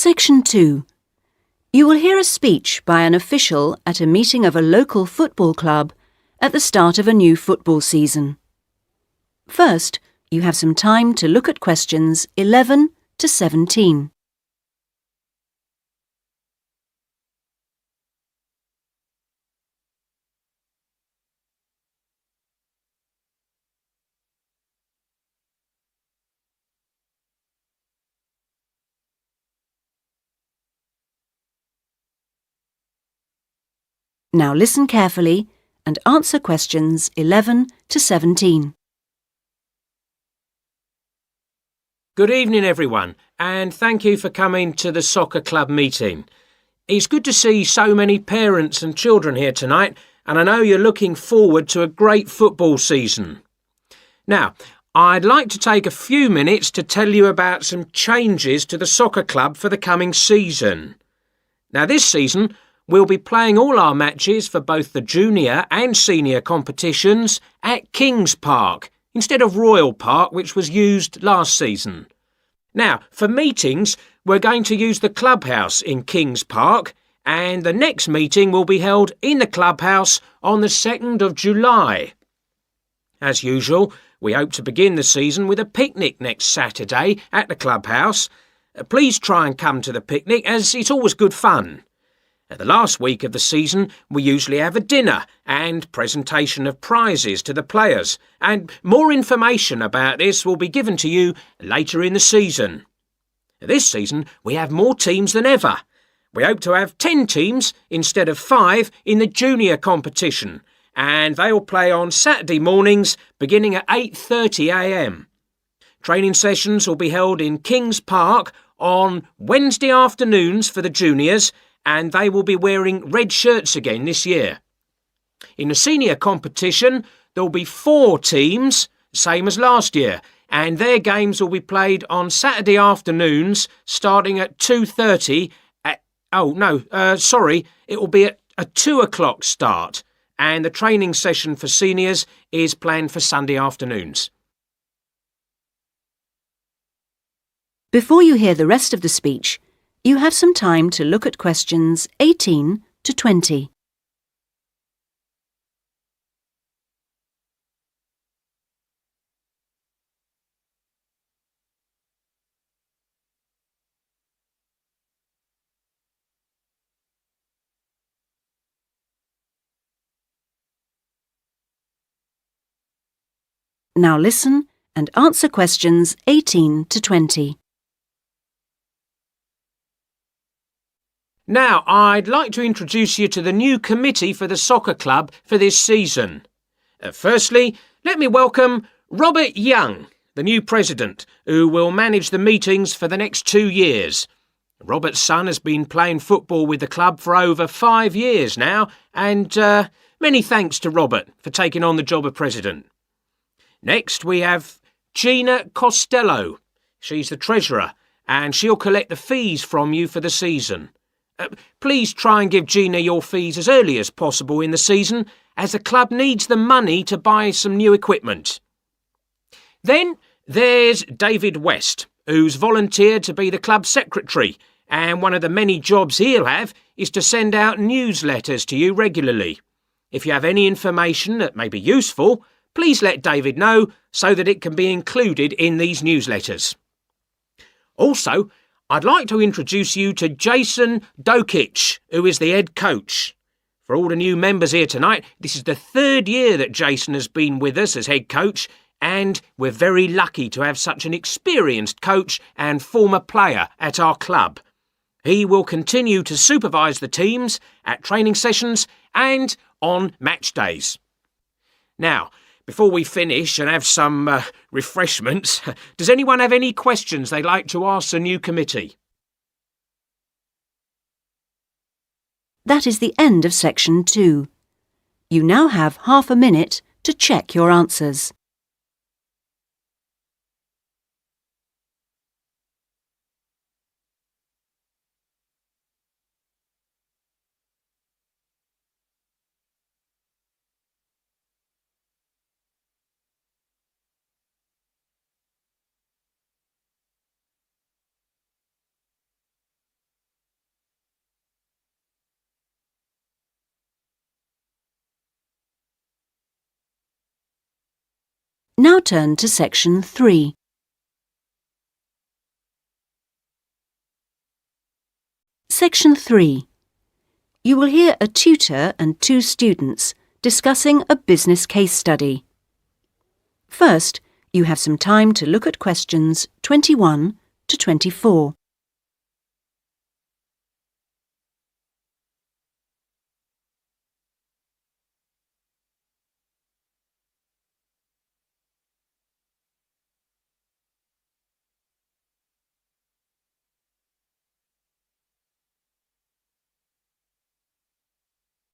Section 2. You will hear a speech by an official at a meeting of a local football club at the start of a new football season. First, you have some time to look at questions 11 to 17. Now listen carefully and answer questions 11 to 17. Good evening, everyone, and thank you for coming to the soccer club meeting. It's good to see so many parents and children here tonight, and I know you're looking forward to a great football season. Now, I'd like to take a few minutes to tell you about some changes to the soccer club for the coming season. Now, this season, we'll be playing all our matches for both the junior and senior competitions at Kings Park, instead of Royal Park, which was used last season. Now, for meetings, we're going to use the clubhouse in Kings Park, and the next meeting will be held in the clubhouse on the 2nd of July. As usual, we hope to begin the season with a picnic next Saturday at the clubhouse. Please try and come to the picnic, as it's always good fun. At the last week of the season, we usually have a dinner and presentation of prizes to the players, and more information about this will be given to you later in the season. This season, we have more teams than ever. We hope to have 10 teams instead of 5 in the junior competition, and they'll play on Saturday mornings beginning at 8:30 a.m. Training sessions will be held in Kings Park on Wednesday afternoons for the juniors, and they will be wearing red shirts again this year. In the senior competition, there'll be 4 teams, same as last year, and their games will be played on Saturday afternoons starting at 2:30 it will be at a 2 o'clock start, and the training session for seniors is planned for Sunday afternoons. Before you hear the rest of the speech, you have some time to look at questions 18 to 20. Now listen and answer questions 18 to 20. Now, I'd like to introduce you to the new committee for the soccer club for this season. Firstly, let me welcome Robert Young, the new president, who will manage the meetings for the next 2 years. Robert's son has been playing football with the club for over 5 years now, and many thanks to Robert for taking on the job of president. Next, we have Gina Costello. She's the treasurer, and she'll collect the fees from you for the season. Please try and give Gina your fees as early as possible in the season, as the club needs the money to buy some new equipment. Then there's David West, who's volunteered to be the club secretary, and one of the many jobs he'll have is to send out newsletters to you regularly. If you have any information that may be useful, please let David know so that it can be included in these newsletters. Also, I'd like to introduce you to Jason Dokic, who is the head coach. For all the new members here tonight, this is the 3rd year that Jason has been with us as head coach, and we're very lucky to have such an experienced coach and former player at our club. He will continue to supervise the teams at training sessions and on match days. Now, before we finish and have some refreshments, does anyone have any questions they'd like to ask the new committee? That is the end of Section 2. You now have half a minute to check your answers. Now turn to Section 3. Section 3. You will hear a tutor and 2 students discussing a business case study. First, you have some time to look at questions 21 to 24.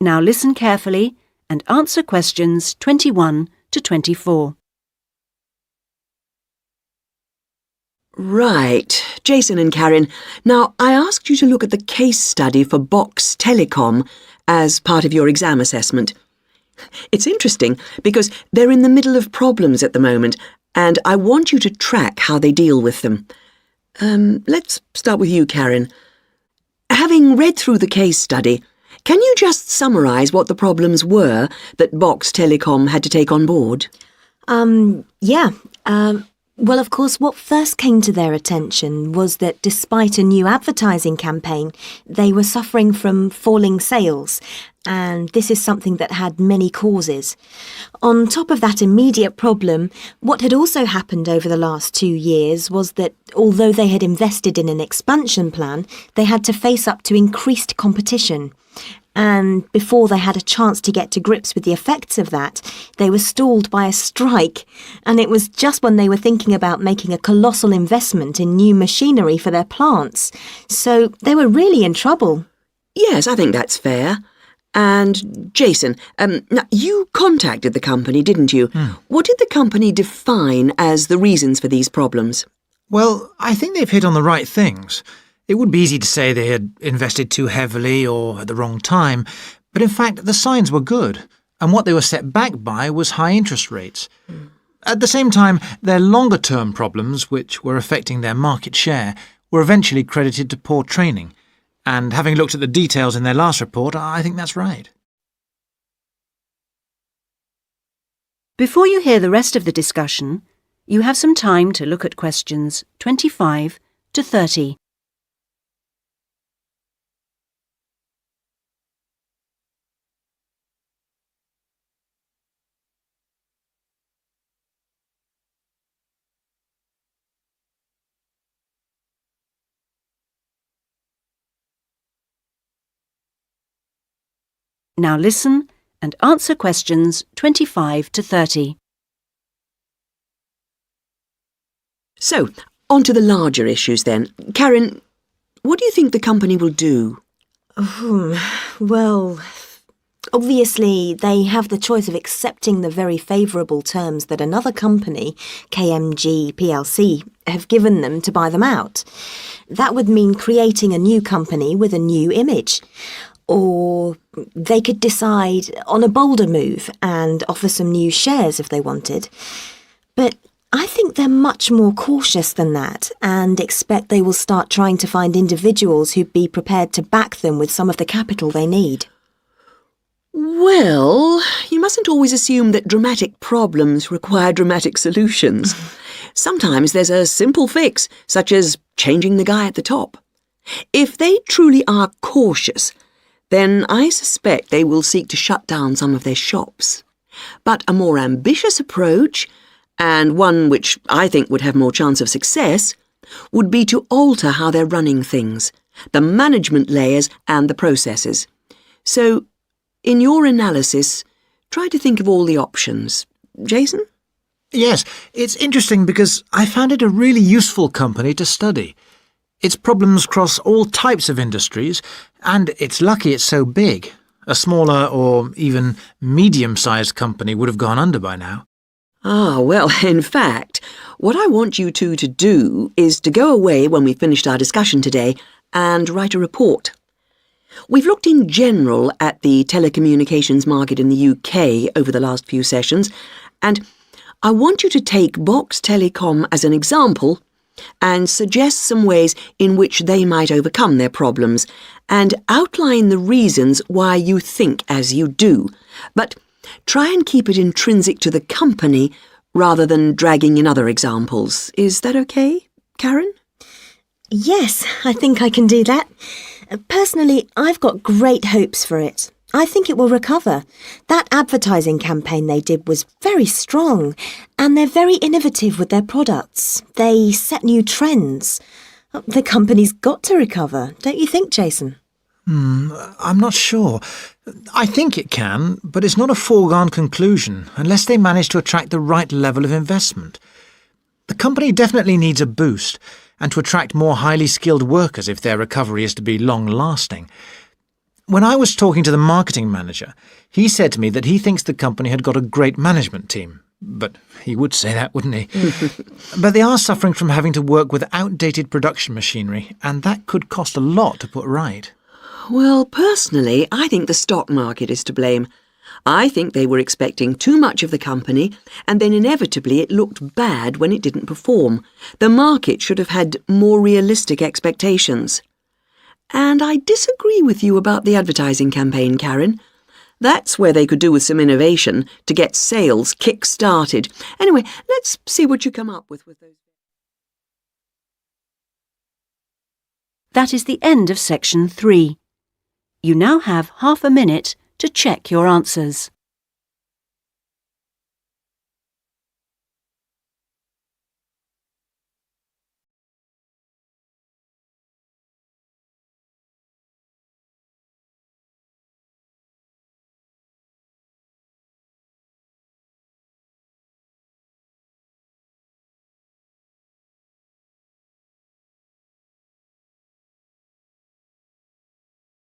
Now listen carefully and answer questions 21 to 24. Right, Jason and Karen. Now, I asked you to look at the case study for Box Telecom as part of your exam assessment. It's interesting because they're in the middle of problems at the moment, and I want you to track how they deal with them. Let's start with you, Karen. Having read through the case study, can you just summarise what the problems were that Box Telecom had to take on board? Well, of course, what first came to their attention was that despite a new advertising campaign, they were suffering from falling sales, and this is something that had many causes. On top of that immediate problem, what had also happened over the last 2 years was that although they had invested in an expansion plan, they had to face up to increased competition. And before they had a chance to get to grips with the effects of that, they were stalled by a strike. And it was just when they were thinking about making a colossal investment in new machinery for their plants. So they were really in trouble. Yes, I think that's fair. And Jason, now you contacted the company, didn't you? What did the company define as the reasons for these problems? Well, I think they've hit on the right things. It would be easy to say they had invested too heavily or at the wrong time, but in fact the signs were good, and what they were set back by was high interest rates. At the same time, their longer-term problems, which were affecting their market share, were eventually credited to poor training, and having looked at the details in their last report, I think that's right. Before you hear the rest of the discussion, you have some time to look at questions 25 to 30. Now listen and answer questions 25 to 30. So, on to the larger issues then. Karen, what do you think the company will do? Well, obviously they have the choice of accepting the very favourable terms that another company, KMG plc, have given them to buy them out. That would mean creating a new company with a new image. Or they could decide on a bolder move and offer some new shares if they wanted. But I think they're much more cautious than that and expect they will start trying to find individuals who'd be prepared to back them with some of the capital they need. Well, you mustn't always assume that dramatic problems require dramatic solutions. Sometimes there's a simple fix, such as changing the guy at the top. If they truly are cautious, then I suspect they will seek to shut down some of their shops. But a more ambitious approach, and one which I think would have more chance of success, would be to alter how they're running things, the management layers and the processes. So, in your analysis, try to think of all the options. Jason? Yes, it's interesting because I found it a really useful company to study. Its problems cross all types of industries, and it's lucky it's so big. A smaller or even medium-sized company would have gone under by now. Well, in fact, what I want you two to do is to go away when we've finished our discussion today and write a report. We've looked in general at the telecommunications market in the UK over the last few sessions, and I want you to take Box Telecom as an example and suggest some ways in which they might overcome their problems, and outline the reasons why you think as you do. But try and keep it intrinsic to the company rather than dragging in other examples. Is that okay, Karen? Yes, I think I can do that. Personally, I've got great hopes for it. I think it will recover. That advertising campaign they did was very strong, and they're very innovative with their products. They set new trends. The company's got to recover, don't you think, Jason? I'm not sure. I think it can, but it's not a foregone conclusion unless they manage to attract the right level of investment. The company definitely needs a boost, and to attract more highly skilled workers if their recovery is to be long-lasting. When I was talking to the marketing manager, he said to me that he thinks the company had got a great management team. But he would say that, wouldn't he? But they are suffering from having to work with outdated production machinery, and that could cost a lot to put right. Well, personally, I think the stock market is to blame. I think they were expecting too much of the company, and then inevitably it looked bad when it didn't perform. The market should have had more realistic expectations. And I disagree with you about the advertising campaign, Karen. That's where they could do with some innovation to get sales kick-started. Anyway, let's see what you come up with those. That is the end of section 3. You now have half a minute to check your answers.